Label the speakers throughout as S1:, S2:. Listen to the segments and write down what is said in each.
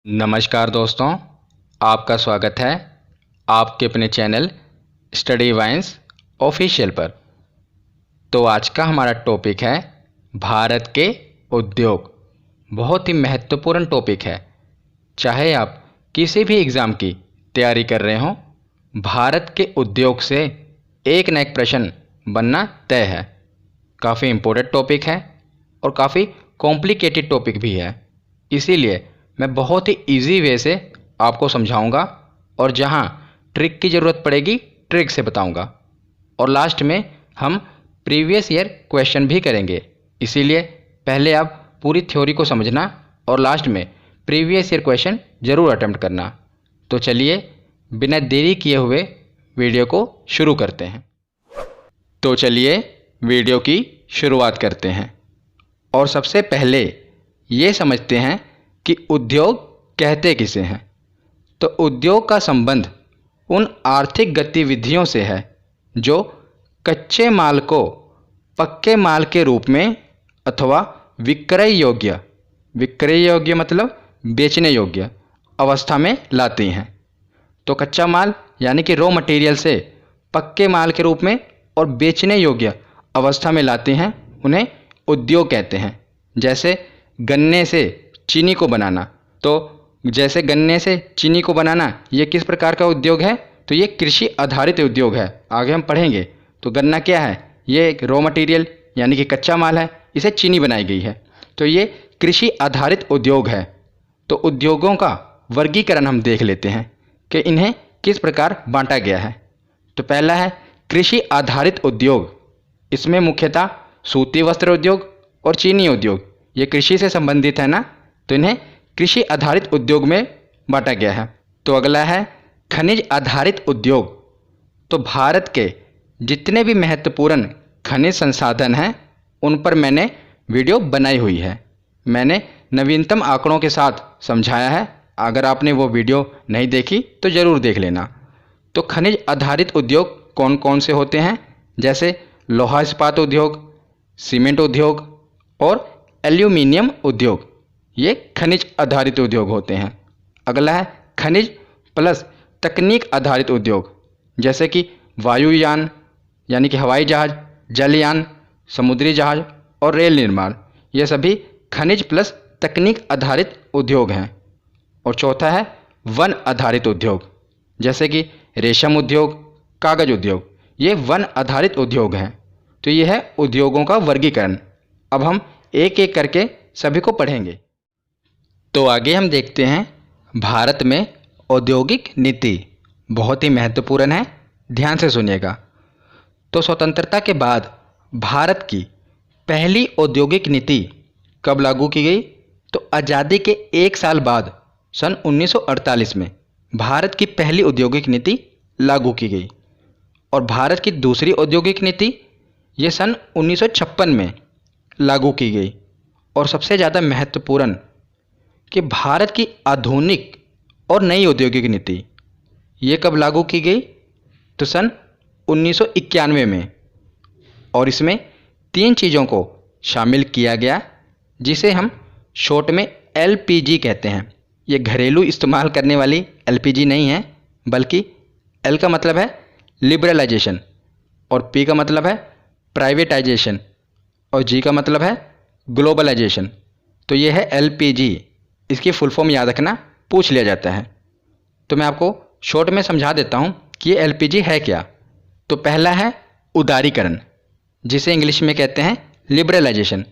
S1: नमस्कार दोस्तों, आपका स्वागत है आपके अपने चैनल स्टडी वाइन्स ऑफिशियल पर। तो आज का हमारा टॉपिक है भारत के उद्योग। बहुत ही महत्वपूर्ण टॉपिक है। चाहे आप किसी भी एग्ज़ाम की तैयारी कर रहे हों, भारत के उद्योग से एक न एक प्रश्न बनना तय है। काफ़ी इम्पोर्टेंट टॉपिक है और काफ़ी कॉम्प्लिकेटेड टॉपिक भी है। इसीलिए मैं बहुत ही इजी वे से आपको समझाऊंगा और जहां ट्रिक की ज़रूरत पड़ेगी ट्रिक से बताऊंगा। और लास्ट में हम प्रीवियस ईयर क्वेश्चन भी करेंगे। इसीलिए पहले आप पूरी थ्योरी को समझना और लास्ट में प्रीवियस ईयर क्वेश्चन ज़रूर अटेम्प्ट करना। तो चलिए बिना देरी किए हुए वीडियो को शुरू करते हैं। तो चलिए वीडियो की शुरुआत करते हैं और सबसे पहले ये समझते हैं कि उद्योग कहते किसे हैं। तो उद्योग का संबंध उन आर्थिक गतिविधियों से है जो कच्चे माल को पक्के माल के रूप में अथवा विक्रय योग्य मतलब बेचने योग्य अवस्था में लाती हैं। तो कच्चा माल यानी कि रॉ मटेरियल से पक्के माल के रूप में और बेचने योग्य अवस्था में लाती हैं, उन्हें उद्योग कहते हैं। जैसे गन्ने से चीनी को बनाना, तो जैसे गन्ने से चीनी को बनाना ये किस प्रकार का उद्योग है? तो ये कृषि आधारित उद्योग है। आगे हम पढ़ेंगे। तो गन्ना क्या है? ये एक रॉ मटेरियल यानी कि कच्चा माल है, इसे चीनी बनाई गई है। तो ये कृषि आधारित उद्योग है। तो उद्योगों का वर्गीकरण हम देख लेते हैं कि इन्हें किस प्रकार बांटा गया है। तो पहला है कृषि आधारित उद्योग। इसमें मुख्यतः सूती वस्त्र उद्योग और चीनी उद्योग, ये कृषि से संबंधित है ना, तो इन्हें कृषि आधारित उद्योग में बांटा गया है। तो अगला है खनिज आधारित उद्योग। तो भारत के जितने भी महत्वपूर्ण खनिज संसाधन हैं उन पर मैंने वीडियो बनाई हुई है। मैंने नवीनतम आंकड़ों के साथ समझाया है। अगर आपने वो वीडियो नहीं देखी तो ज़रूर देख लेना। तो खनिज आधारित उद्योग कौन कौन से होते हैं? जैसे लोहा इस्पात उद्योग, सीमेंट उद्योग और एल्यूमिनियम उद्योग, ये खनिज आधारित उद्योग होते हैं। अगला है खनिज प्लस तकनीक आधारित उद्योग। जैसे कि वायुयान यानी कि हवाई जहाज़, जलयान, समुद्री जहाज़ और रेल निर्माण, ये सभी खनिज प्लस तकनीक आधारित उद्योग हैं। और चौथा है वन आधारित उद्योग। जैसे कि रेशम उद्योग, कागज़ उद्योग, ये वन आधारित उद्योग हैं। तो ये है उद्योगों का वर्गीकरण। अब हम एक एक करके सभी को पढ़ेंगे। तो आगे हम देखते हैं भारत में औद्योगिक नीति। बहुत ही महत्वपूर्ण है, ध्यान से सुनिएगा। तो स्वतंत्रता के बाद भारत की पहली औद्योगिक नीति कब लागू की गई? तो आज़ादी के एक साल बाद सन 1948 में भारत की पहली औद्योगिक नीति लागू की गई। और भारत की दूसरी औद्योगिक नीति ये सन 1956 में लागू की गई। और सबसे ज़्यादा महत्वपूर्ण कि भारत की आधुनिक और नई औद्योगिक नीति ये कब लागू की गई? तो सन 1991 में। और इसमें 3 चीज़ों को शामिल किया गया जिसे हम शॉर्ट में एलपीजी कहते हैं। ये घरेलू इस्तेमाल करने वाली एलपीजी नहीं है, बल्कि एल का मतलब है लिबरलाइजेशन और पी का मतलब है प्राइवेटाइजेशन और जी का मतलब है ग्लोबलाइजेशन। तो ये है एलपीजी। इसकी फुल फॉर्म याद रखना, पूछ लिया जाता है। तो मैं आपको शॉर्ट में समझा देता हूँ कि ये एलपीजी है क्या। तो पहला है उदारीकरण, जिसे इंग्लिश में कहते हैं लिबरलाइजेशन।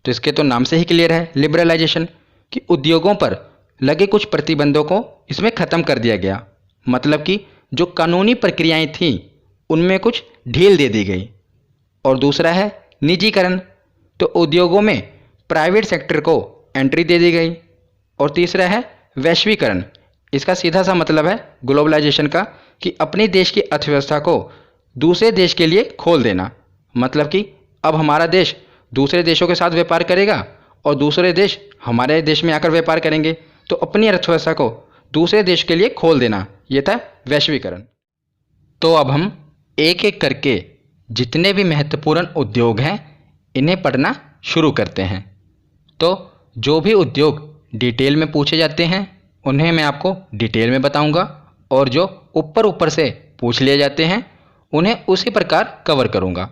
S1: तो इसके तो नाम से ही क्लियर है लिबरलाइजेशन, कि उद्योगों पर लगे कुछ प्रतिबंधों को इसमें ख़त्म कर दिया गया। मतलब कि जो कानूनी प्रक्रियाएं थीं उनमें कुछ ढील दे दी गई। और दूसरा है निजीकरण। तो उद्योगों में प्राइवेट सेक्टर को एंट्री दे दी गई। और तीसरा है वैश्वीकरण। इसका सीधा सा मतलब है ग्लोबलाइजेशन का, कि अपने देश की अर्थव्यवस्था को दूसरे देश के लिए खोल देना। मतलब कि अब हमारा देश दूसरे देशों के साथ व्यापार करेगा और दूसरे देश हमारे देश में आकर व्यापार करेंगे। तो अपनी अर्थव्यवस्था को दूसरे देश के लिए खोल देना, ये था वैश्वीकरण। तो अब हम एक एक करके जितने भी महत्वपूर्ण उद्योग हैं इन्हें पढ़ना शुरू करते हैं। तो जो भी उद्योग डिटेल में पूछे जाते हैं उन्हें मैं आपको डिटेल में बताऊंगा और जो ऊपर ऊपर से पूछ लिए जाते हैं उन्हें उसी प्रकार कवर करूंगा।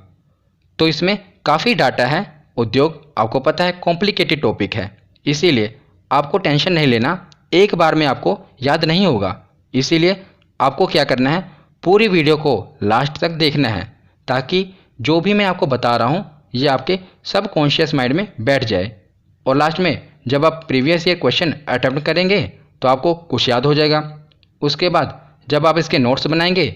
S1: तो इसमें काफ़ी डाटा है। उद्योग आपको पता है कॉम्प्लिकेटेड टॉपिक है, इसीलिए आपको टेंशन नहीं लेना, एक बार में आपको याद नहीं होगा। इसीलिए आपको क्या करना है, पूरी वीडियो को लास्ट तक देखना है ताकि जो भी मैं आपको बता रहा हूँ ये आपके सबकॉन्शियस माइंड में बैठ जाए। और लास्ट में जब आप प्रीवियस ईयर क्वेश्चन अटेम्प्ट करेंगे तो आपको कुछ याद हो जाएगा। उसके बाद जब आप इसके नोट्स बनाएंगे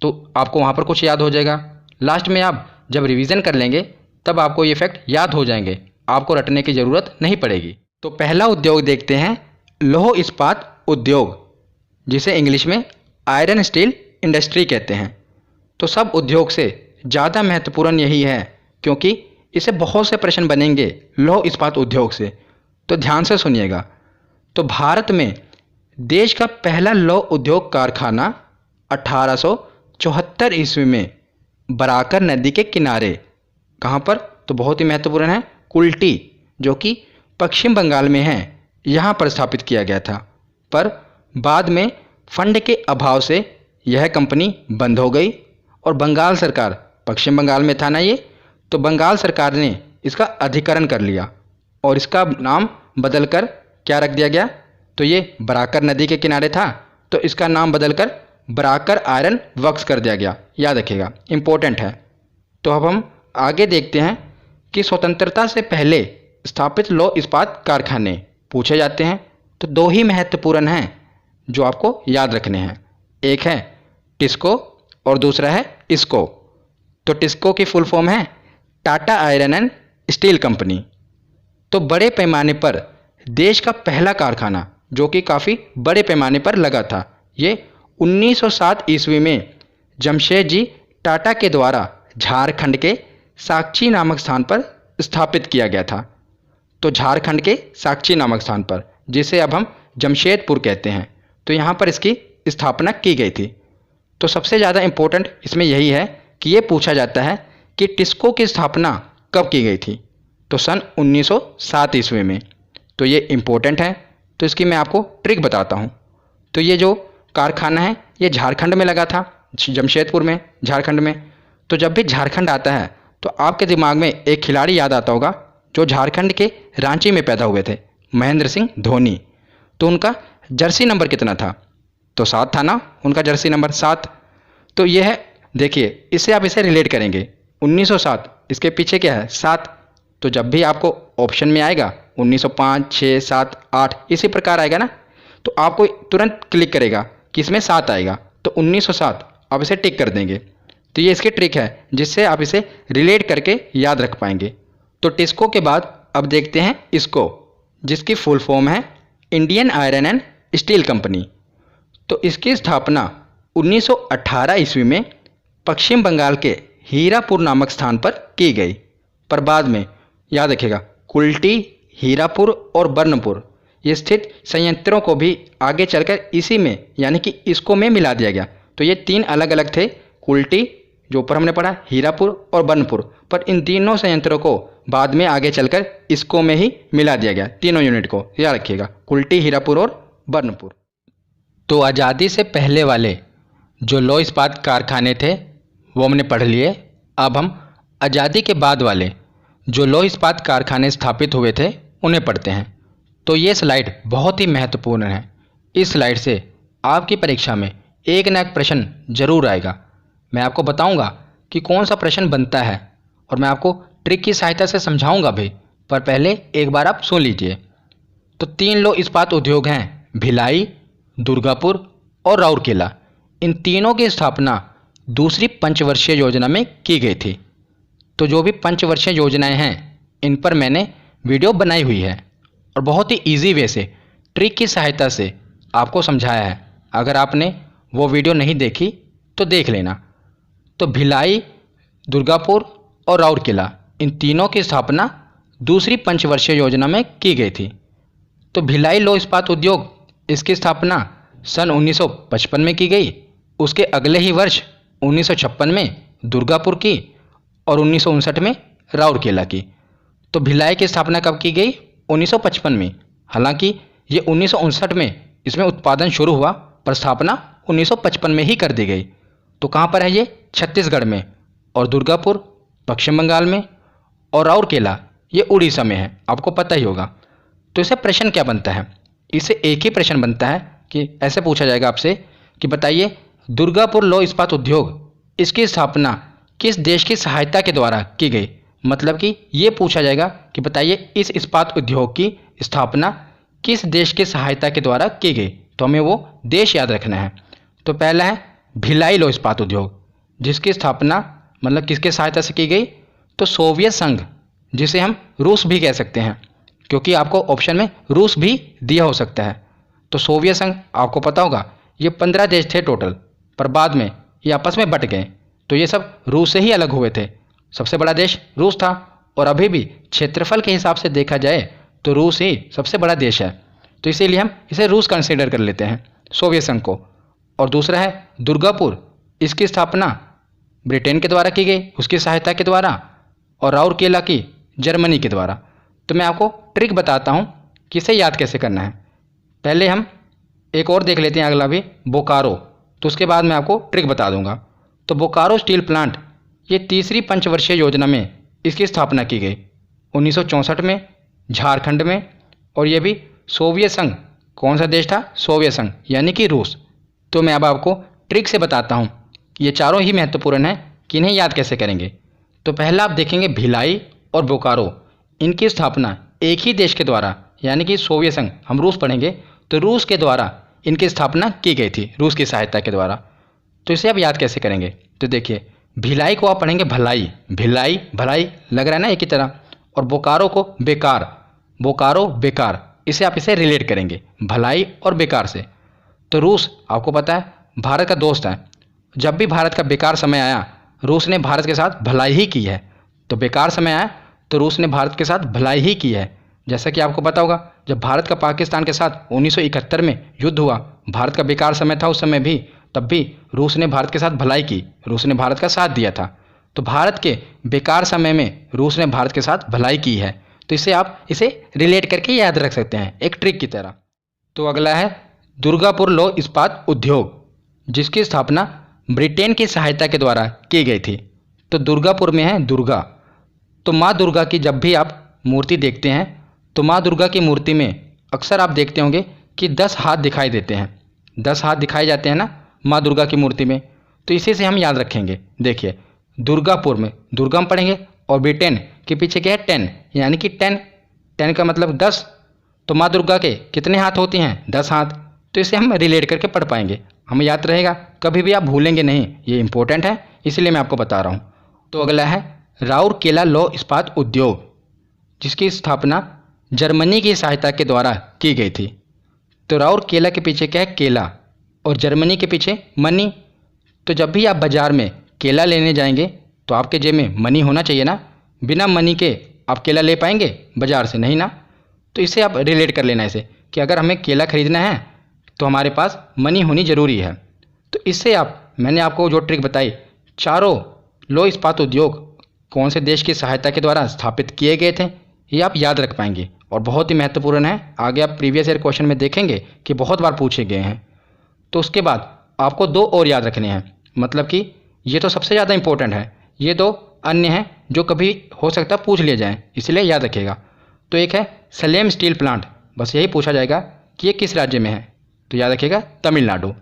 S1: तो आपको वहाँ पर कुछ याद हो जाएगा। लास्ट में आप जब रिवीजन कर लेंगे तब आपको ये फैक्ट याद हो जाएंगे, आपको रटने की ज़रूरत नहीं पड़ेगी। तो पहला उद्योग देखते हैं, लौह इस्पात उद्योग, जिसे इंग्लिश में आयरन स्टील इंडस्ट्री कहते हैं। तो सब उद्योग से ज़्यादा महत्वपूर्ण यही है क्योंकि इसे बहुत से प्रश्न बनेंगे लौह इस्पात उद्योग से, तो ध्यान से सुनिएगा। तो भारत में देश का पहला लौह उद्योग कारखाना 1874 ईस्वी में बराकर नदी के किनारे, कहाँ पर, तो बहुत ही महत्वपूर्ण है, कुल्टी, जो कि पश्चिम बंगाल में है, यहाँ पर स्थापित किया गया था। पर बाद में फंड के अभाव से यह कंपनी बंद हो गई और बंगाल सरकार, पश्चिम बंगाल में था ना ये, तो बंगाल सरकार ने इसका अधिग्रहण कर लिया और इसका नाम बदलकर क्या रख दिया गया, तो ये बराकर नदी के किनारे था तो इसका नाम बदलकर बराकर आयरन वर्क्स कर दिया गया। याद रखिएगा, इम्पोर्टेंट है। तो अब हम आगे देखते हैं कि स्वतंत्रता से पहले स्थापित लौह इस्पात कारखाने पूछे जाते हैं। तो दो ही महत्वपूर्ण हैं जो आपको याद रखने हैं, एक है टिस्को और दूसरा है इसको। तो टिस्को की फुल फॉर्म है Tata iron and steel company. तो बड़े पैमाने पर देश का पहला कारखाना जो कि काफ़ी बड़े पैमाने पर लगा था, ये 1907 ईस्वी में जमशेदजी टाटा के द्वारा झारखंड के साक्षी नामक स्थान पर स्थापित किया गया था। तो झारखंड के साक्षी नामक स्थान पर, जिसे अब हम जमशेदपुर कहते हैं, तो यहाँ पर इसकी स्थापना की गई थी। तो सबसे ज़्यादा इम्पोर्टेंट इसमें यही है कि ये पूछा जाता है कि टिस्को की स्थापना कब की गई थी, तो सन 1907 ईस्वी में। तो ये इम्पोर्टेंट है। तो इसकी मैं आपको ट्रिक बताता हूँ। तो ये जो कारखाना है ये झारखंड में लगा था, जमशेदपुर में, झारखंड में। तो जब भी झारखंड आता है तो आपके दिमाग में एक खिलाड़ी याद आता होगा जो झारखंड के रांची में पैदा हुए थे, महेंद्र सिंह धोनी। तो उनका जर्सी नंबर कितना था, तो 7 था ना, उनका जर्सी नंबर 7। तो यह है, देखिए इससे आप इसे रिलेट करेंगे, 1907 इसके पीछे क्या है, 7। तो जब भी आपको ऑप्शन में आएगा 1905, 6, 7, 8 इसी प्रकार आएगा ना, तो आपको तुरंत क्लिक करेगा कि इसमें 7 आएगा, तो 1907 आप इसे टिक कर देंगे। तो ये इसकी ट्रिक है जिससे आप इसे रिलेट करके याद रख पाएंगे। तो टिस्को के बाद अब देखते हैं इसको, जिसकी फुल फॉर्म है Indian iron and steel company. तो इसकी स्थापना 1918 ईस्वी में पश्चिम बंगाल के हीरापुर नामक स्थान पर की गई। पर बाद में याद रखिएगा, कुल्टी, हीरापुर और बर्नपुर ये स्थित संयंत्रों को भी आगे चलकर इसी में यानी कि इसको में मिला दिया गया। तो ये 3 अलग अलग थे, कुल्टी जो ऊपर हमने पढ़ा, हीरापुर और बर्नपुर, पर इन तीनों संयंत्रों को बाद में आगे चलकर इसको में ही मिला दिया गया, तीनों यूनिट को याद रखिएगा, कुल्टी, हीरापुर और बर्नपुर। तो आज़ादी से पहले वाले जो लौह इस्पात कारखाने थे वो हमने पढ़ लिए। अब हम आज़ादी के बाद वाले जो लौह इस्पात कारखाने स्थापित हुए थे उन्हें पढ़ते हैं। तो ये स्लाइड बहुत ही महत्वपूर्ण है। इस स्लाइड से आपकी परीक्षा में एक न एक प्रश्न जरूर आएगा। मैं आपको बताऊंगा कि कौन सा प्रश्न बनता है और मैं आपको ट्रिक की सहायता से समझाऊंगा भी, पर पहले एक बार आप सुन लीजिए। तो 3 लौह इस्पात उद्योग हैं, भिलाई, दुर्गापुर और राउरकेला। इन तीनों की स्थापना दूसरी पंचवर्षीय योजना में की गई थी। तो जो भी पंचवर्षीय योजनाएं हैं इन पर मैंने वीडियो बनाई हुई है और बहुत ही ईजी वे से ट्रिक की सहायता से आपको समझाया है। अगर आपने वो वीडियो नहीं देखी तो देख लेना। तो भिलाई, दुर्गापुर और राउरकेला इन तीनों की स्थापना दूसरी पंचवर्षीय योजना में की गई थी। तो भिलाई लौह इस्पात उद्योग, इसकी स्थापना सन 1955 में की गई। उसके अगले ही वर्ष 1956 में दुर्गापुर की और 1959 में राउरकेला की। तो भिलाई की स्थापना कब की गई, 1955 में। हालांकि ये 1959 में इसमें उत्पादन शुरू हुआ पर स्थापना 1955 में ही कर दी गई। तो कहाँ पर है ये? छत्तीसगढ़ में। और दुर्गापुर पश्चिम बंगाल में, और राउरकेला ये उड़ीसा में है, आपको पता ही होगा। तो इसे प्रश्न क्या बनता है? इसे एक ही प्रश्न बनता है कि ऐसे पूछा जाएगा आपसे कि बताइए दुर्गापुर लौह इस्पात उद्योग इसकी स्थापना किस देश की सहायता के द्वारा की गई। मतलब कि ये पूछा जाएगा कि बताइए इस इस्पात उद्योग की स्थापना किस देश की सहायता के द्वारा की गई। तो हमें वो देश याद रखना है। तो पहला है भिलाई लौह इस्पात उद्योग, जिसकी स्थापना मतलब किसके सहायता से की गई? तो सोवियत संघ, जिसे हम रूस भी कह सकते हैं, क्योंकि आपको ऑप्शन में रूस भी दिया हो सकता है। तो सोवियत संघ आपको पता होगा ये 15 देश थे टोटल, पर बाद में ये आपस में बट गए। तो ये सब रूस से ही अलग हुए थे। सबसे बड़ा देश रूस था, और अभी भी क्षेत्रफल के हिसाब से देखा जाए तो रूस ही सबसे बड़ा देश है। तो इसीलिए हम इसे रूस कंसिडर कर लेते हैं, सोवियत संघ को। और दूसरा है दुर्गापुर, इसकी स्थापना ब्रिटेन के द्वारा की गई, उसकी सहायता के द्वारा, और राउरकेला की जर्मनी के द्वारा। तो मैं आपको ट्रिक बताता हूँ कि इसे याद कैसे करना है। पहले हम एक और देख लेते हैं, अगला भी बोकारो, तो उसके बाद मैं आपको ट्रिक बता दूंगा। तो बोकारो स्टील प्लांट ये तीसरी पंचवर्षीय योजना में इसकी स्थापना की गई 1964 में झारखंड में, और ये भी सोवियत संघ, कौन सा देश था? सोवियत संघ, यानी कि रूस। तो मैं अब आपको ट्रिक से बताता हूँ कि ये चारों ही महत्वपूर्ण हैं कि इन्हें याद कैसे करेंगे। तो पहला आप देखेंगे भिलाई और बोकारो, इनकी स्थापना एक ही देश के द्वारा, यानी कि सोवियत संघ, हम रूस पढ़ेंगे तो रूस के द्वारा इनकी स्थापना की गई थी, रूस की सहायता के द्वारा। तो इसे आप याद कैसे करेंगे? तो देखिए भिलाई को आप पढ़ेंगे भलाई, भिलाई भलाई लग रहा है ना एक ही तरह, और बोकारो को बेकार, बोकारो बेकार, इसे रिलेट करेंगे भलाई और बेकार से। तो रूस आपको पता है भारत का दोस्त है, जब भी भारत का बेकार समय आया रूस ने भारत के साथ भलाई ही की है। तो बेकार समय आया तो रूस ने भारत के साथ भलाई ही की है। जैसा कि आपको पता होगा जब भारत का पाकिस्तान के साथ 1971 में युद्ध हुआ, भारत का बेकार समय था उस समय भी, तब भी रूस ने भारत के साथ भलाई की, रूस ने भारत का साथ दिया था। तो भारत के बेकार समय में रूस ने भारत के साथ भलाई की है। तो इसे आप इसे रिलेट करके याद रख सकते हैं एक ट्रिक की तरह। तो अगला है दुर्गापुर लौह इस्पात उद्योग, जिसकी स्थापना ब्रिटेन की सहायता के द्वारा की गई थी। तो दुर्गापुर में है दुर्गा। तो माँ दुर्गा की जब भी आप मूर्ति देखते हैं तो माँ दुर्गा की मूर्ति में अक्सर आप देखते होंगे कि 10 हाथ दिखाई देते हैं, 10 हाथ दिखाए जाते हैं ना माँ दुर्गा की मूर्ति में। तो इसी से हम याद रखेंगे। देखिए दुर्गापुर में दुर्गा हम पढ़ेंगे, और ब्रिटेन के पीछे क्या है? 10, यानी कि 10 का मतलब 10। तो माँ दुर्गा के कितने हाथ होते हैं? 10 हाथ। तो इसे हम रिलेट करके पढ़ पाएंगे, हमें याद रहेगा, कभी भी आप भूलेंगे नहीं, ये इंपॉर्टेंट है इसलिए मैं आपको बता रहा हूँ। तो अगला है राउरकेला लौह इस्पात उद्योग, जिसकी स्थापना जर्मनी की सहायता के द्वारा की गई थी। तो राउरकेला के पीछे क्या है? केला, और जर्मनी के पीछे मनी। तो जब भी आप बाज़ार में केला लेने जाएंगे तो आपके जेब में मनी होना चाहिए ना, बिना मनी के आप केला ले पाएंगे बाज़ार से? नहीं ना। तो इसे आप रिलेट कर लेना ऐसे कि अगर हमें केला खरीदना है तो हमारे पास मनी होनी ज़रूरी है। तो इससे मैंने आपको जो ट्रिक बताई, चारों लौह इस्पात उद्योग कौन से देश की सहायता के द्वारा स्थापित किए गए थे, ये आप याद रख पाएंगे, और बहुत ही महत्वपूर्ण है। आगे आप प्रीवियस ईयर क्वेश्चन में देखेंगे कि बहुत बार पूछे गए हैं। तो उसके बाद आपको 2 और याद रखने हैं, मतलब कि ये तो सबसे ज़्यादा इंपॉर्टेंट है, ये 2 अन्य हैं जो कभी हो सकता है पूछ लिए जाएँ, इसलिए याद रखिएगा। तो एक है सलेम स्टील प्लांट, बस यही पूछा जाएगा कि ये किस राज्य में है, तो याद रखिएगा तमिलनाडु।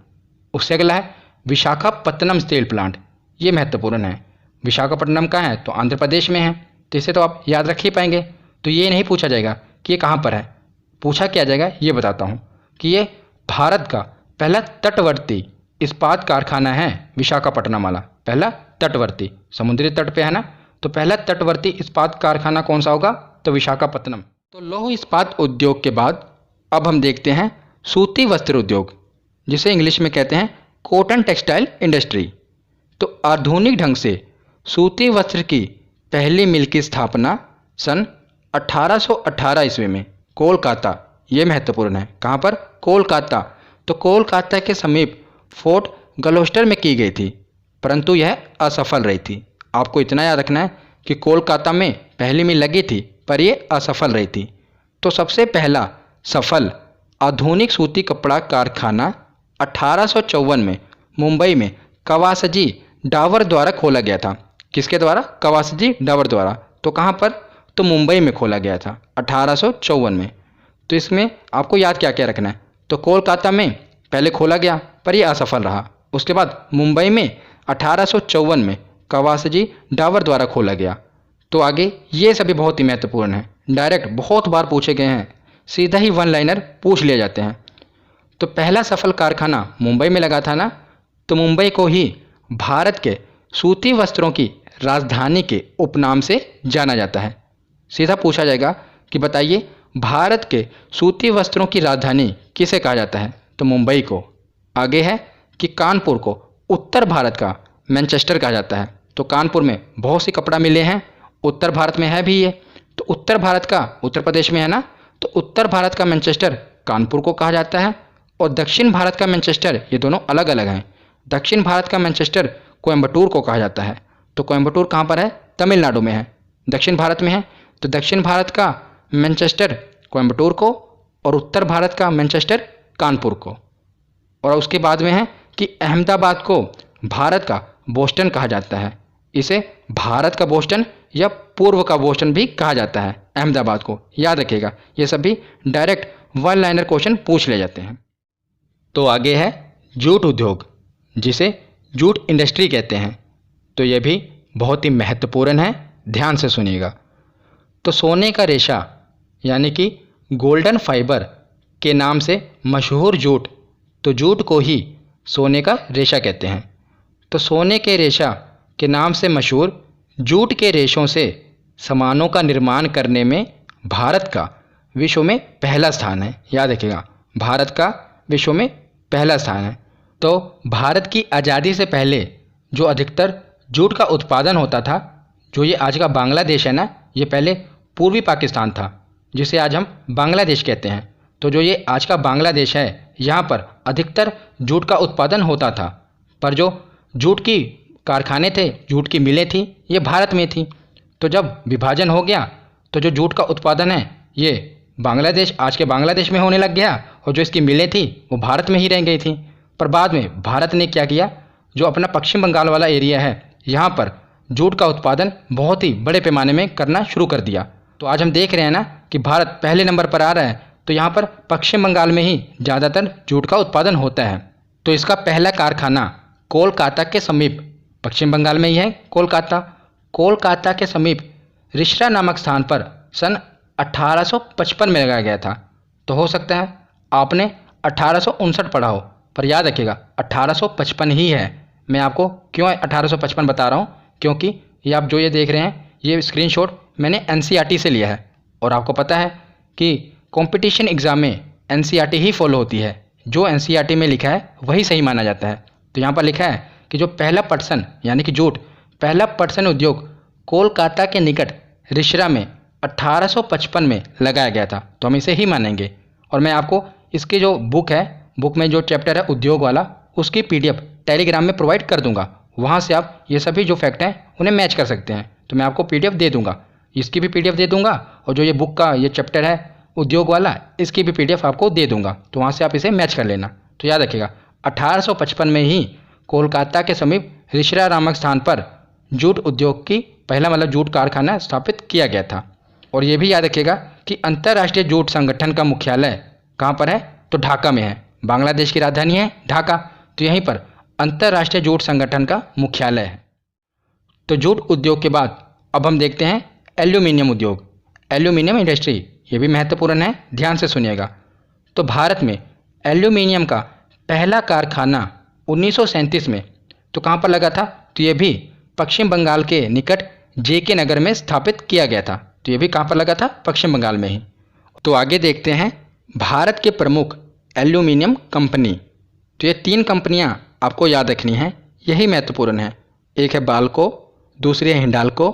S1: उससे अगला है विशाखापत्तनम स्टील प्लांट, ये महत्वपूर्ण है। विशाखापट्टनम कहाँ है? तो आंध्र प्रदेश में है। तो इसे तो आप याद रख ही पाएंगे। तो ये नहीं पूछा जाएगा कि ये कहाँ पर है, पूछा क्या जाएगा ये बताता हूँ कि ये भारत का पहला तटवर्ती इस्पात कारखाना है। विशाखापट्टनम वाला पहला तटवर्ती, समुद्री तट पे है ना, तो पहला तटवर्ती इस्पात कारखाना कौन सा होगा? तो विशाखापत्तनम। तो लौह इस्पात उद्योग के बाद अब हम देखते हैं सूती वस्त्र उद्योग, जिसे इंग्लिश में कहते हैं कॉटन टेक्सटाइल इंडस्ट्री। तो आधुनिक ढंग से सूती वस्त्र की पहली मिल की स्थापना सन 1818 ईस्वी में कोलकाता, ये महत्वपूर्ण है, कहाँ पर? कोलकाता। तो कोलकाता के समीप फोर्ट गलोस्टर में की गई थी, परंतु यह असफल रही थी। आपको इतना याद रखना है कि कोलकाता में पहली मिल लगी थी पर यह असफल रही थी। तो सबसे पहला सफल आधुनिक सूती कपड़ा कारखाना 1854 में मुंबई में कवासजी डावर द्वारा खोला गया था। किसके द्वारा? कवासजी डावर द्वारा। तो कहाँ पर? तो मुंबई में खोला गया था 1854 में। तो इसमें आपको याद क्या क्या रखना है? तो कोलकाता में पहले खोला गया पर यह असफल रहा। उसके बाद मुंबई में 1854 में कवासजी डावर द्वारा खोला गया। तो आगे ये सभी बहुत ही महत्वपूर्ण हैं, डायरेक्ट बहुत बार पूछे गए हैं, सीधा ही वन लाइनर पूछ लिए जाते हैं। तो पहला सफल कारखाना मुंबई में लगा था ना, तो मुंबई को ही भारत के सूती वस्त्रों की राजधानी के उपनाम से जाना जाता है। सीधा पूछा जाएगा कि बताइए भारत के सूती वस्त्रों की राजधानी किसे कहा जाता है? तो मुंबई को। आगे है कि कानपुर को उत्तर भारत का मैनचेस्टर कहा जाता है। तो कानपुर में बहुत सी कपड़ा मिले हैं, उत्तर भारत में है भी ये। तो उत्तर भारत का, उत्तर प्रदेश में है ना, तो उत्तर भारत का मैनचेस्टर कानपुर को कहा जाता है। और दक्षिण भारत का मैनचेस्टर, ये दोनों अलग अलग हैं। दक्षिण भारत का मैनचेस्टर कोयम्बटूर को कहा जाता है। तो कोयम्बटूर कहाँ पर है? तमिलनाडु में है, दक्षिण भारत में है। तो दक्षिण भारत का मैनचेस्टर कोयम्बटूर को और उत्तर भारत का मैनचेस्टर कानपुर को। और उसके बाद में है कि अहमदाबाद को भारत का बोस्टन कहा जाता है। इसे भारत का बोस्टन या पूर्व का बोस्टन भी कहा जाता है अहमदाबाद को। याद रखिएगा, ये सभी डायरेक्ट वन लाइनर क्वेश्चन पूछ ले जाते हैं। तो आगे है जूट उद्योग, जिसे जूट इंडस्ट्री कहते हैं। तो ये भी बहुत ही महत्वपूर्ण है, ध्यान से सुनिएगा। तो सोने का रेशा यानी कि गोल्डन फाइबर के नाम से मशहूर जूट, तो जूट को ही सोने का रेशा कहते हैं। तो सोने के रेशा के नाम से मशहूर जूट के रेशों से सामानों का निर्माण करने में भारत का विश्व में पहला स्थान है। याद रखिएगा, भारत का विश्व में पहला स्थान है। तो भारत की आज़ादी से पहले जो अधिकतर जूट का उत्पादन होता था, जो ये आज का बांग्लादेश है ना, ये पहले पूर्वी पाकिस्तान था, जिसे आज हम बांग्लादेश कहते हैं। तो जो ये आज का बांग्लादेश है, यहाँ पर अधिकतर जूट का उत्पादन होता था। पर जो जूट की कारखाने थे, जूट की मिलें थी, ये भारत में थी। तो जब विभाजन हो गया तो जो जूट का उत्पादन है ये बांग्लादेश, आज के बांग्लादेश में होने लग गया, और जो इसकी मिलें थी वो भारत में ही रह गई थी। पर बाद में भारत ने क्या किया, जो अपना पश्चिम बंगाल वाला एरिया है, यहाँ पर जूट का उत्पादन बहुत ही बड़े पैमाने में करना शुरू कर दिया। तो आज हम देख रहे हैं ना कि भारत पहले नंबर पर आ रहा है। तो यहाँ पर पश्चिम बंगाल में ही ज़्यादातर जूट का उत्पादन होता है। तो इसका पहला कारखाना कोलकाता के समीप, पश्चिम बंगाल में ही है कोलकाता, कोलकाता के समीप रिश्रा नामक स्थान पर सन 1855 में लगाया गया था। तो हो सकता है आपने 1859 पढ़ा हो, पर याद रखिएगा 1855 ही है। मैं आपको क्यों 1855 बता रहा हूँ, क्योंकि ये आप जो ये देख रहे हैं, ये स्क्रीनशॉट मैंने एनसीईआरटी से लिया है। और आपको पता है कि कंपटीशन एग्ज़ाम में एनसीईआरटी ही फॉलो होती है, जो एनसीईआरटी में लिखा है वही सही माना जाता है। तो यहाँ पर लिखा है कि जो पहला पटसन यानी कि जूट, पहला पटसन उद्योग कोलकाता के निकट रिश्रा में 1855 में लगाया गया था। तो हम इसे ही मानेंगे। और मैं आपको इसकी जो बुक है, बुक में जो चैप्टर है उद्योग वाला, उसकी पीडीएफ टेलीग्राम में प्रोवाइड कर दूंगा। वहाँ से आप ये सभी जो फैक्ट हैं उन्हें मैच कर सकते हैं। तो मैं आपको पीडीएफ दे दूंगा, इसकी भी पीडीएफ दे दूंगा, और जो ये बुक का ये चैप्टर है उद्योग वाला, इसकी भी पीडीएफ आपको दे दूंगा। तो वहाँ से आप इसे मैच कर लेना। तो याद रखिएगा 1855 में ही कोलकाता के समीप रिश्रा नामक स्थान पर जूट उद्योग की पहला मतलब जूट कारखाना स्थापित किया गया था। और ये भी याद रखिएगा कि अंतर्राष्ट्रीय जूट संगठन का मुख्यालय कहाँ पर है, तो ढाका में है। बांग्लादेश की राजधानी है ढाका, तो यहीं पर अंतर्राष्ट्रीय जूट संगठन का मुख्यालय है। तो जूट उद्योग के बाद अब हम देखते हैं एल्यूमिनियम उद्योग, एल्यूमिनियम इंडस्ट्री। ये भी महत्वपूर्ण है, ध्यान से सुनिएगा। तो भारत में एल्यूमिनियम का पहला कारखाना 1937 में तो कहाँ पर लगा था, तो ये भी पश्चिम बंगाल के निकट जेके नगर में स्थापित किया गया था। तो ये भी कहाँ पर लगा था, पश्चिम बंगाल में ही। तो आगे देखते हैं भारत के प्रमुख एल्यूमिनियम कंपनी। तो ये 3 कंपनियां आपको याद रखनी हैं, यही महत्वपूर्ण है। एक है बाल्को, दूसरी है हिंडाल्को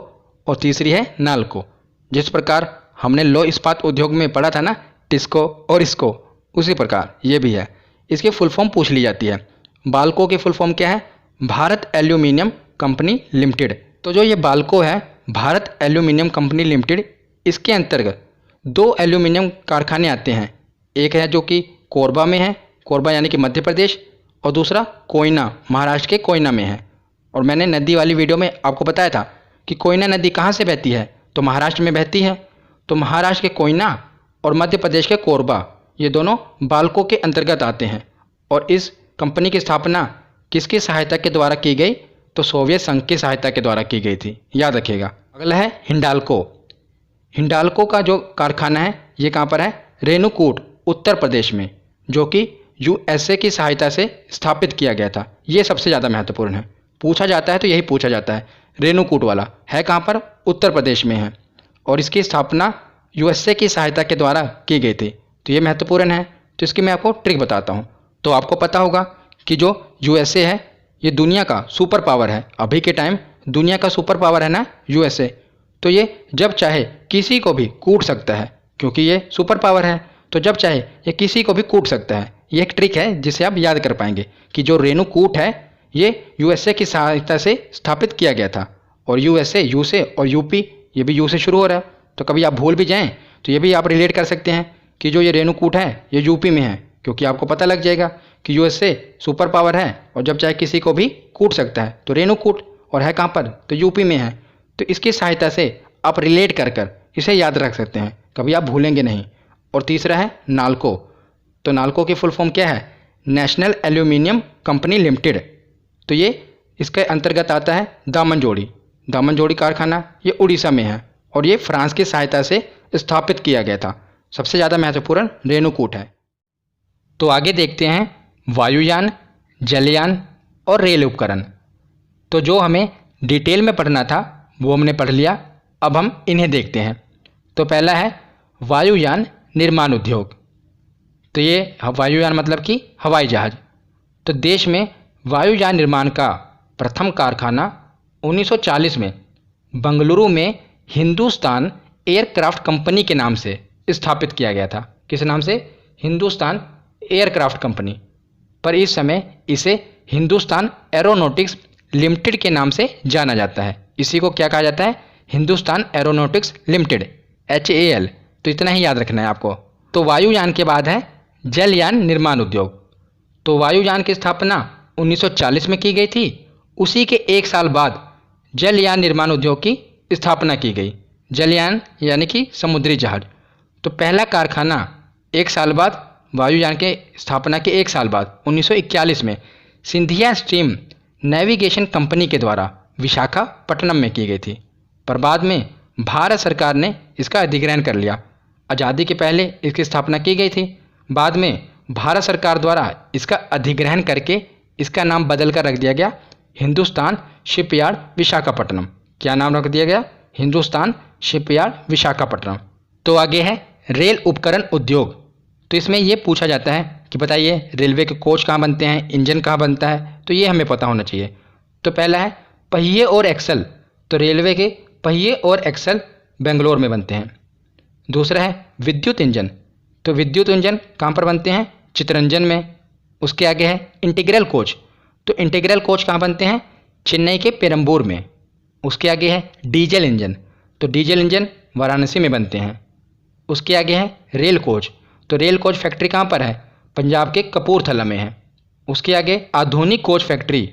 S1: और तीसरी है नाल्को। जिस प्रकार हमने लौह इस्पात उद्योग में पढ़ा था ना, टिस्को और इसको, उसी प्रकार ये भी है। इसकी फुल फॉर्म पूछ ली जाती है। बाल्को की फुल फॉर्म क्या है, भारत एल्यूमिनियम कंपनी लिमिटेड। तो जो ये बाल्को है, भारत एल्यूमिनियम कंपनी लिमिटेड, इसके अंतर्गत 2 एल्यूमिनियम कारखाने आते हैं। एक है जो कि कोरबा में है, कोरबा यानी कि मध्य प्रदेश, और दूसरा कोयना, महाराष्ट्र के कोयना में है। और मैंने नदी वाली वीडियो में आपको बताया था कि कोयना नदी कहाँ से बहती है, तो महाराष्ट्र में बहती है। तो महाराष्ट्र के कोयना और मध्य प्रदेश के कोरबा, ये दोनों बाल्को के अंतर्गत आते हैं। और इस कंपनी की स्थापना किसकी सहायता के द्वारा की गई, तो सोवियत संघ की सहायता के द्वारा की गई थी, याद रखिएगा। अगला है हिंडाल्को। हिंडाल्को का जो कारखाना है ये कहाँ पर है, रेणुकूट, उत्तर प्रदेश में, जो कि यूएसए की सहायता से स्थापित किया गया था। ये सबसे ज़्यादा महत्वपूर्ण है, पूछा जाता है तो यही पूछा जाता है। रेणुकूट वाला है कहाँ पर, उत्तर प्रदेश में है, और इसकी स्थापना यूएसए की सहायता के द्वारा की गई थी। तो ये महत्वपूर्ण है। तो इसकी मैं आपको ट्रिक बताता हूँ। तो आपको पता होगा कि जो यूएसए है ये दुनिया का सुपर पावर है। अभी के टाइम दुनिया का सुपर पावर है ना यूएसए। तो ये जब चाहे किसी को भी कूट सकता है, क्योंकि ये सुपर पावर है। तो जब चाहे ये किसी को भी कूट सकता है। ये एक ट्रिक है जिसे आप याद कर पाएंगे कि जो रेणुकूट है ये यूएसए की सहायता से स्थापित किया गया था। और यूएसए, यू से, और यूपी, ये भी यू से शुरू हो रहा है। तो कभी आप भूल भी जाएं तो ये भी आप रिलेट कर सकते हैं कि जो ये रेणुकूट है ये यूपी में है, क्योंकि आपको पता लग जाएगा कि यूएसए सुपर पावर है और जब चाहे किसी को भी कूट सकता है। तो रेणुकूट और है कहाँ पर, तो यूपी में है। तो इसकी सहायता से आप रिलेट कर इसे याद रख सकते हैं, कभी आप भूलेंगे नहीं। और तीसरा है नाल्को। तो नाल्को की फुल फॉर्म क्या है, नेशनल एल्यूमिनियम कंपनी लिमिटेड। तो ये इसके अंतर्गत आता है दामनजोड़ी। दामनजोड़ी कारखाना ये उड़ीसा में है और ये फ्रांस की सहायता से स्थापित किया गया था। सबसे ज़्यादा महत्वपूर्ण रेणुकूट है। तो आगे देखते हैं वायुयान, जलयान और रेल उपकरण। तो जो हमें डिटेल में पढ़ना था वो हमने पढ़ लिया, अब हम इन्हें देखते हैं। तो पहला है वायुयान निर्माण उद्योग। तो ये वायुयान मतलब कि हवाई जहाज़। तो देश में वायुयान निर्माण का प्रथम कारखाना 1940 में बंगलुरु में हिंदुस्तान एयरक्राफ्ट कंपनी के नाम से स्थापित किया गया था। किस नाम से, हिंदुस्तान एयरक्राफ्ट कंपनी। पर इस समय इसे हिंदुस्तान एरोनॉटिक्स लिमिटेड के नाम से जाना जाता है। इसी को क्या कहा जाता है, हिंदुस्तान एरोनॉटिक्स लिमिटेड, HAL। तो इतना ही याद रखना है आपको। तो वायुयान के बाद है जलयान निर्माण उद्योग। तो वायुयान की स्थापना 1940 में की गई थी। उसी के एक साल बाद जलयान निर्माण उद्योग की स्थापना की गई। जलयान यानी कि समुद्री जहाज। तो पहला कारखाना एक साल बाद, वायुयान के स्थापना के एक साल बाद 1941 में सिंधिया स्ट्रीम नेविगेशन कंपनी के द्वारा विशाखापट्टनम में की गई थी। पर बाद में भारत सरकार ने इसका अधिग्रहण कर लिया। आज़ादी के पहले इसकी स्थापना की गई थी, बाद में भारत सरकार द्वारा इसका अधिग्रहण करके इसका नाम बदल कर रख दिया गया हिंदुस्तान शिपयार्ड विशाखापट्टनम। क्या नाम रख दिया गया, हिंदुस्तान शिपयार्ड विशाखापट्टनम। तो आगे है रेल उपकरण उद्योग। तो इसमें ये पूछा जाता है कि बताइए रेलवे के कोच कहाँ बनते हैं, इंजन कहाँ बनता है, तो ये हमें पता होना चाहिए। तो पहला है पहिए और एक्सल। तो रेलवे के पहिए और एक्सल बेंगलोर में बनते हैं। दूसरा है विद्युत इंजन। तो विद्युत इंजन कहाँ पर बनते हैं, चितरंजन में। उसके आगे है इंटीग्रल कोच। तो इंटीग्रल कोच कहाँ बनते हैं, चेन्नई के पेरम्बूर में। उसके आगे है डीजल इंजन। तो डीजल इंजन वाराणसी में बनते हैं। उसके आगे है रेल कोच। तो रेल कोच फैक्ट्री कहाँ पर है, पंजाब के कपूरथला में है। उसके आगे आधुनिक कोच फैक्ट्री।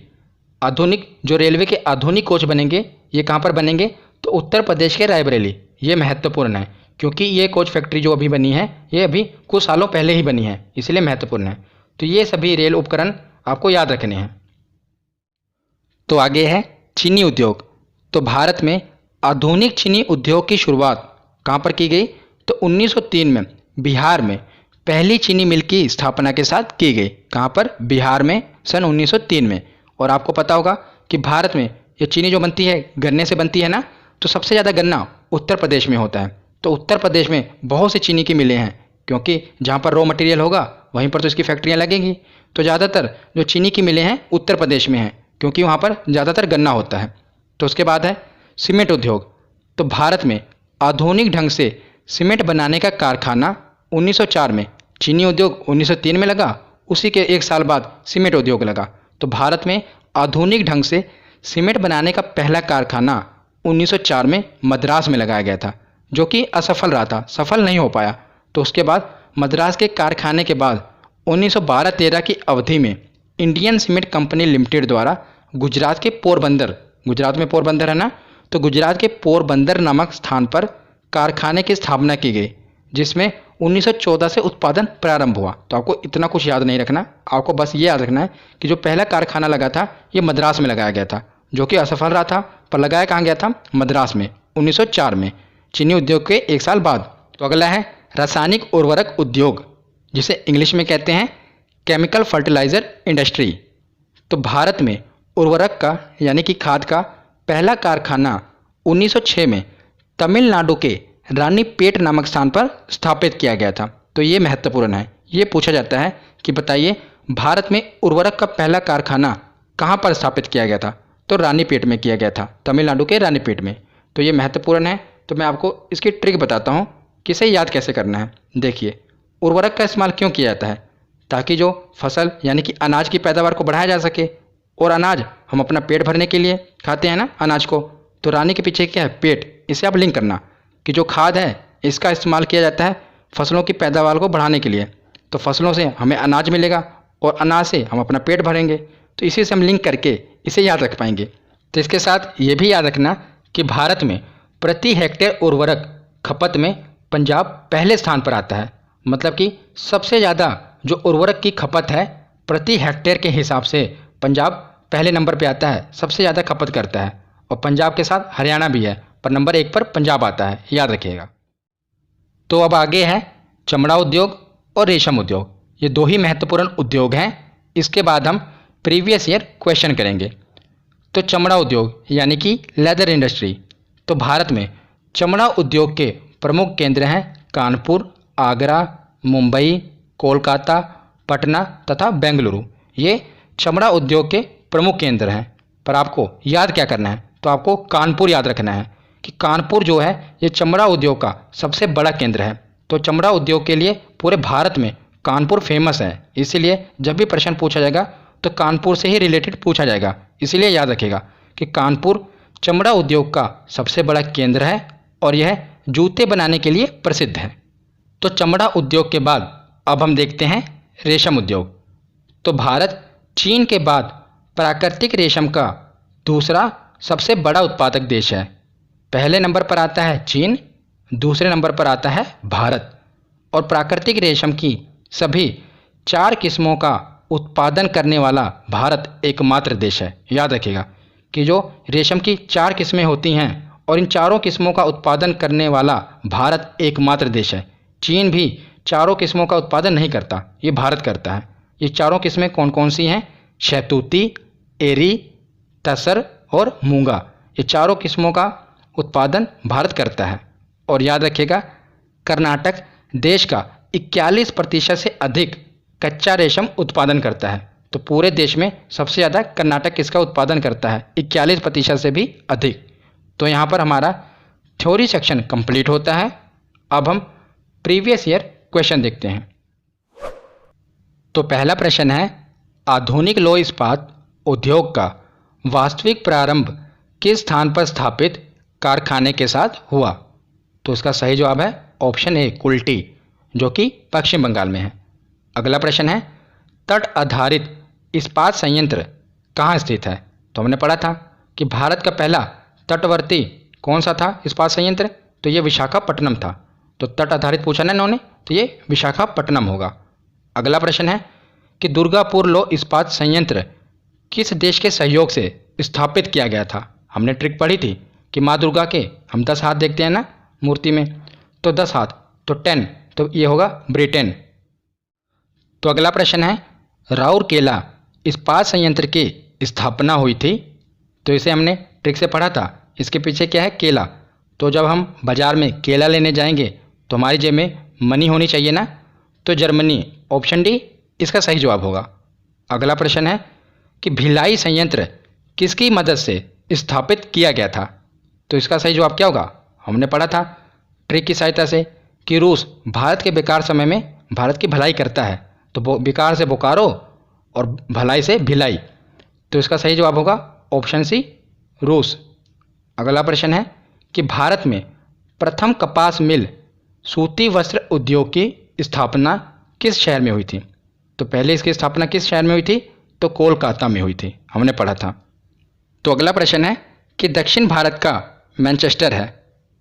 S1: आधुनिक जो रेलवे के आधुनिक कोच बनेंगे ये कहाँ पर बनेंगे, तो उत्तर प्रदेश के रायबरेली। ये महत्वपूर्ण है क्योंकि ये कोच फैक्ट्री जो अभी बनी है ये अभी कुछ सालों पहले ही बनी है, इसलिए महत्वपूर्ण है। तो ये सभी रेल उपकरण आपको याद रखने हैं। तो आगे है चीनी उद्योग। तो भारत में आधुनिक चीनी उद्योग की शुरुआत कहाँ पर की गई, तो 1903 में बिहार में पहली चीनी मिल की स्थापना के साथ की गई। कहाँ पर, बिहार में, सन 1903 में। और आपको पता होगा कि भारत में ये चीनी जो बनती है गन्ने से बनती है ना, तो सबसे ज़्यादा गन्ना उत्तर प्रदेश में होता है। तो उत्तर प्रदेश में बहुत सी चीनी की मिलें हैं, क्योंकि जहाँ पर रॉ मटेरियल होगा वहीं पर तो इसकी फैक्ट्रियाँ लगेंगी। तो ज़्यादातर जो चीनी की मिलें हैं उत्तर प्रदेश में हैं, क्योंकि वहाँ पर ज़्यादातर गन्ना होता है। तो उसके बाद है सीमेंट उद्योग। तो भारत में आधुनिक ढंग से सीमेंट बनाने का कारखाना 1904 में, चीनी उद्योग 1903 में लगा, उसी के एक साल बाद सीमेंट उद्योग लगा। तो भारत में आधुनिक ढंग से सीमेंट बनाने का पहला कारखाना 1904 में मद्रास में लगाया गया था, जो कि असफल रहा था, सफल नहीं हो पाया। तो उसके बाद मद्रास के कारखाने के बाद 1912-13 की अवधि में इंडियन सीमेंट कंपनी लिमिटेड द्वारा गुजरात के पोरबंदर, गुजरात में पोरबंदर है ना, तो गुजरात के पोरबंदर नामक स्थान पर कारखाने की स्थापना की गई, जिसमें 1914 से उत्पादन प्रारंभ हुआ। तो आपको इतना कुछ याद नहीं रखना, आपको बस ये याद रखना है कि जो पहला कारखाना लगा था ये मद्रास में लगाया गया था, जो कि असफल रहा था, पर लगाया कहाँ गया था? मद्रास में, 1904 में, चीनी उद्योग के 1 साल बाद। तो अगला है रासायनिक उर्वरक उद्योग, जिसे इंग्लिश में कहते हैं केमिकल फर्टिलाइजर इंडस्ट्री। तो भारत में उर्वरक का यानी कि खाद का पहला कारखाना 1906 में तमिलनाडु के रानीपेट नामक स्थान पर स्थापित किया गया था। तो ये महत्वपूर्ण है, ये पूछा जाता है कि बताइए भारत में उर्वरक का पहला कारखाना कहाँ पर स्थापित किया गया था? तो रानीपेट में किया गया था, तमिलनाडु के रानीपेट में। तो ये महत्वपूर्ण है। तो मैं आपको इसकी ट्रिक बताता हूँ कि इसे याद कैसे करना है। देखिए, उर्वरक का इस्तेमाल क्यों किया जाता है? ताकि जो फसल यानी कि अनाज की पैदावार को बढ़ाया जा सके, और अनाज हम अपना पेट भरने के लिए खाते हैं ना अनाज को। तो रानी के पीछे क्या है? पेट। इसे आप लिंक करना कि जो खाद है इसका इस्तेमाल किया जाता है फसलों की पैदावार को बढ़ाने के लिए। तो फसलों से हमें अनाज मिलेगा और अनाज से हम अपना पेट भरेंगे। तो इसी से हम लिंक करके इसे याद रख पाएंगे। तो इसके साथ ये भी याद रखना कि भारत में प्रति हेक्टेयर उर्वरक खपत में पंजाब पहले स्थान पर आता है। मतलब कि सबसे ज़्यादा जो उर्वरक की खपत है प्रति हेक्टेयर के हिसाब से पंजाब पहले नंबर पे आता है, सबसे ज़्यादा खपत करता है। और पंजाब के साथ हरियाणा भी है, पर नंबर 1 पर पंजाब आता है, याद रखिएगा। तो अब आगे है चमड़ा उद्योग और रेशम उद्योग। ये 2 ही महत्वपूर्ण उद्योग हैं। इसके बाद हम प्रीवियस ईयर क्वेश्चन करेंगे। तो चमड़ा उद्योग यानी कि लेदर इंडस्ट्री। तो भारत में चमड़ा उद्योग के प्रमुख केंद्र हैं कानपुर, आगरा, मुंबई, कोलकाता, पटना तथा बेंगलुरु। ये चमड़ा उद्योग के प्रमुख केंद्र हैं। पर आपको याद क्या करना है? तो आपको कानपुर याद रखना है कि कानपुर जो है ये चमड़ा उद्योग का सबसे बड़ा केंद्र है। तो चमड़ा उद्योग के लिए पूरे भारत में कानपुर फेमस है, इसीलिए जब भी प्रश्न पूछा जाएगा तो कानपुर से ही रिलेटेड पूछा जाएगा। इसीलिए याद रखिएगा कि कानपुर चमड़ा उद्योग का सबसे बड़ा केंद्र है और यह जूते बनाने के लिए प्रसिद्ध है। तो चमड़ा उद्योग के बाद अब हम देखते हैं रेशम उद्योग। तो भारत चीन के बाद प्राकृतिक रेशम का दूसरा सबसे बड़ा उत्पादक देश है। पहले नंबर पर आता है चीन, दूसरे नंबर पर आता है भारत। और प्राकृतिक रेशम की सभी 4 किस्मों का उत्पादन करने वाला भारत एकमात्र देश है। याद रखिएगा कि जो रेशम की 4 किस्में होती हैं और इन चारों किस्मों का उत्पादन करने वाला भारत एकमात्र देश है। चीन भी चारों किस्मों का उत्पादन नहीं करता, ये भारत करता है। ये चारों किस्में कौन कौन सी हैं? शहतूती, एरी, तसर और मूंगा। ये चारों किस्मों का उत्पादन भारत करता है। और याद रखिएगा कर्नाटक देश का 41% से अधिक कच्चा रेशम उत्पादन करता है। तो पूरे देश में सबसे ज़्यादा कर्नाटक किसका उत्पादन करता है? 41% से भी अधिक। तो यहाँ पर हमारा थ्योरी सेक्शन कंप्लीट होता है। अब हम प्रीवियस ईयर क्वेश्चन देखते हैं। तो पहला प्रश्न है, आधुनिक लौह इस्पात उद्योग का वास्तविक प्रारंभ किस स्थान पर स्थापित कारखाने के साथ हुआ? तो इसका सही जवाब है ऑप्शन ए, कुल्टी, जो कि पश्चिम बंगाल में है। अगला प्रश्न है, तट आधारित इस्पात संयंत्र कहाँ स्थित है? तो हमने पढ़ा था कि भारत का पहला तटवर्ती कौन सा था इस्पात संयंत्र? तो ये विशाखापट्टनम था। तो तट आधारित पूछा ना इन्होंने, तो ये विशाखापट्टनम होगा। अगला प्रश्न है कि दुर्गापुर लौह इस्पात संयंत्र किस देश के सहयोग से स्थापित किया गया था? हमने ट्रिक पढ़ी थी कि माँ दुर्गा के हम 10 हाथ देखते हैं ना मूर्ति में, तो 10 हाथ, तो 10, तो ये होगा ब्रिटेन। तो अगला प्रश्न है, राउरकेला इस्पात संयंत्र की स्थापना हुई थी। तो इसे हमने ट्रिक से पढ़ा था। इसके पीछे क्या है? केला। तो जब हम बाज़ार में केला लेने जाएंगे तो हमारी जेब में मनी होनी चाहिए ना, तो जर्मनी, ऑप्शन डी इसका सही जवाब होगा। अगला प्रश्न है कि भिलाई संयंत्र किसकी मदद से स्थापित किया गया था? तो इसका सही जवाब क्या होगा? हमने पढ़ा था ट्रिक की सहायता से कि रूस भारत के बेकार समय में भारत की भलाई करता है। तो बेकार से बोकारो और भलाई से भिलाई। तो इसका सही जवाब होगा ऑप्शन सी, रूस। अगला प्रश्न है कि भारत में प्रथम कपास मिल सूती वस्त्र उद्योग की स्थापना किस शहर में हुई थी? तो पहले इसकी स्थापना किस शहर में हुई थी? तो कोलकाता में हुई थी, हमने पढ़ा था। तो अगला प्रश्न है कि दक्षिण भारत का मैनचेस्टर है,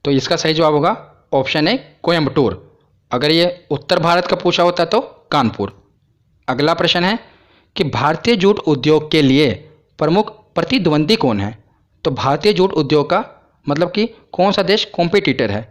S1: तो इसका सही जवाब होगा ऑप्शन ए कोयम्बटूर। अगर ये उत्तर भारत का पूछा होता तो कानपुर। अगला प्रश्न है कि भारतीय जूट उद्योग के लिए प्रमुख प्रतिद्वंदी कौन है? तो भारतीय जूट उद्योग का मतलब कि कौन सा देश कॉम्पिटिटर है?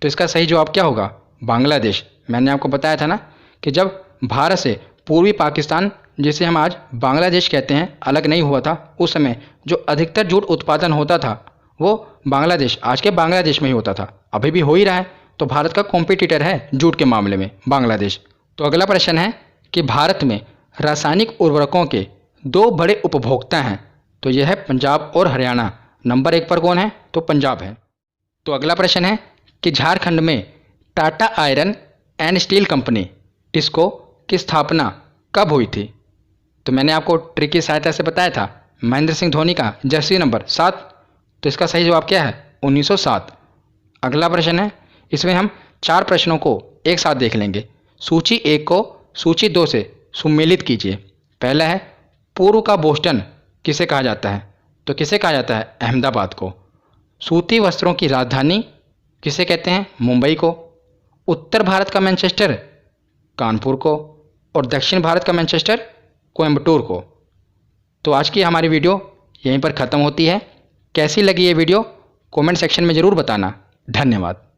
S1: तो इसका सही जवाब क्या होगा? बांग्लादेश। मैंने आपको बताया था ना कि जब भारत से पूर्वी पाकिस्तान, जिसे हम आज बांग्लादेश कहते हैं, अलग नहीं हुआ था, उस समय जो अधिकतर जूट उत्पादन होता था वो बांग्लादेश, आज के बांग्लादेश में ही होता था। अभी भी हो ही रहा है, तो भारत का कॉम्पिटिटर है जूट के मामले में बांग्लादेश। तो अगला प्रश्न है कि भारत में रासायनिक उर्वरकों के दो बड़े उपभोक्ता हैं, तो यह है पंजाब और हरियाणा। नंबर 1 पर कौन है? तो पंजाब है। तो अगला प्रश्न है कि झारखंड में Tata iron and steel company TISCO की स्थापना कब हुई थी? तो मैंने आपको ट्रिक की सहायता से बताया था, महेंद्र सिंह धोनी का जर्सी नंबर 7। तो इसका सही जवाब क्या है? 1907। अगला प्रश्न है, इसमें हम 4 प्रश्नों को एक साथ देख लेंगे। सूची 1 को सूची 2 से सुमेलित कीजिए। पहला है पूर्व का बोस्टन किसे कहा जाता है? तो किसे कहा जाता है? अहमदाबाद को। सूती वस्त्रों की राजधानी किसे कहते हैं? मुंबई को। उत्तर भारत का मैनचेस्टर कानपुर को, और दक्षिण भारत का मैनचेस्टर कोयम्बटूर को। तो आज की हमारी वीडियो यहीं पर ख़त्म होती है। कैसी लगी ये वीडियो कमेंट सेक्शन में ज़रूर बताना। धन्यवाद।